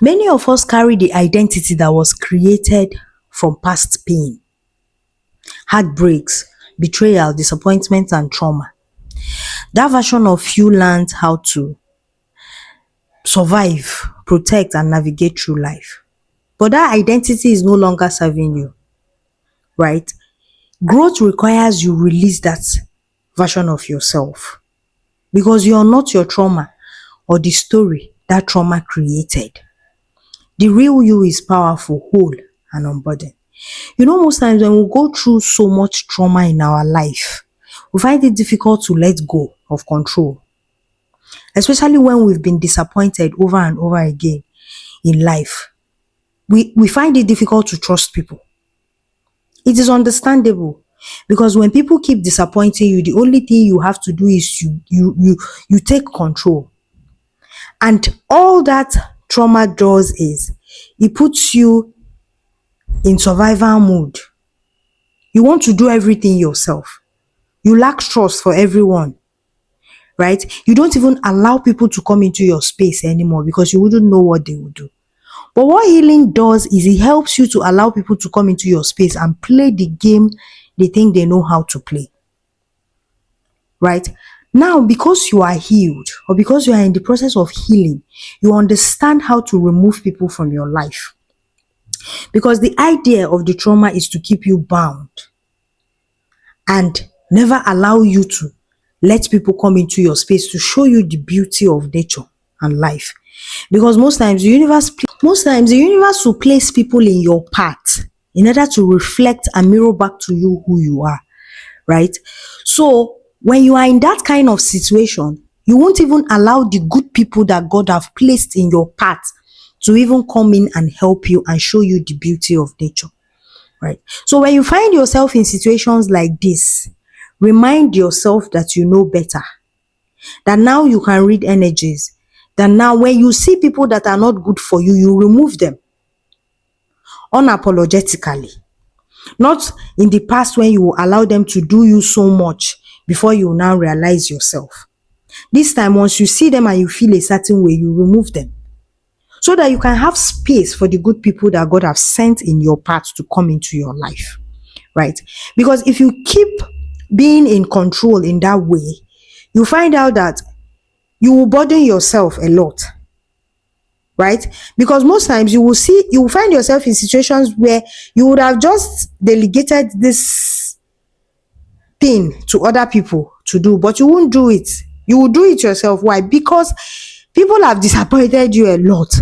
Many of us carry the identity that was created from past pain, heartbreaks, betrayal, disappointment, and trauma. That version of you learned how to survive, protect, and navigate through life. But that identity is no longer serving you, right? Growth requires you release that version of yourself because you're not your trauma or the story that trauma created. The real you is powerful, whole, and unburdened. Most times when we go through so much trauma in our life, we find it difficult to let go of control, especially when we've been disappointed over and over again in life. We find it difficult to trust people. It is understandable because when people keep disappointing you, the only thing you have to do is you take control. And all that trauma does is it puts you in survival mode. You want to do everything yourself. You lack trust for everyone, right? You don't even allow people to come into your space anymore because you wouldn't know what they would do. But what healing does is it helps you to allow people to come into your space and play the game they think they know how to play, right? Now, because you are healed or because you are in the process of healing, you understand how to remove people from your life. Because the idea of the trauma is to keep you bound and never allow you to let people come into your space to show you the beauty of nature and life. Because most times the universe will place people in your path in order to reflect and mirror back to you who you are, right? So when you are in that kind of situation, you won't even allow the good people that God have placed in your path to even come in and help you and show you the beauty of nature, right? So when you find yourself in situations like this, remind yourself that you know better, that now you can read energies, that now when you see people that are not good for you, you remove them unapologetically. Not in the past when you allow them to do you so much before you now realize yourself. This time, once you see them and you feel a certain way, you remove them so that you can have space for the good people that God has sent in your path to come into your life, right? Because if you keep being in control in that way, you find out that you will burden yourself a lot, right? Because most times you will find yourself in situations where you would have just delegated this thing to other people to do, but you won't do it. You will do it yourself. Why? Because people have disappointed you a lot.